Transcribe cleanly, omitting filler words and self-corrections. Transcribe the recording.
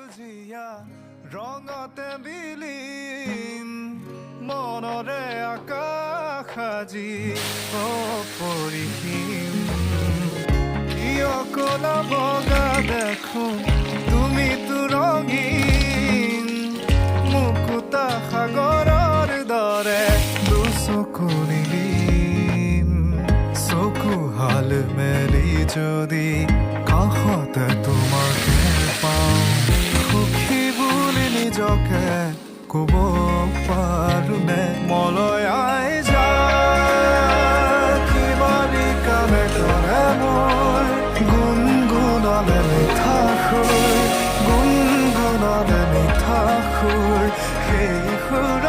সেউজীয়া ৰঙতে বিলীন মনৰে আকাশ আজি অপৰিসীম কিয় কলা বগা দেখো তুমিতো ৰঙীন মুকুতা সাগৰৰ দৰে দুচকু নীলিম চকু হাল মেলি যদি কাষতে তোমাকে পাওঁ সুখী বুলি নিজকে ক'ব পাৰোনে মলৈ আই যায় কিমানি কামে কৰে মই গুণগুণালে মিঠা সুৰ গুণগুণালে মিঠা সুৰ সেই সুৰ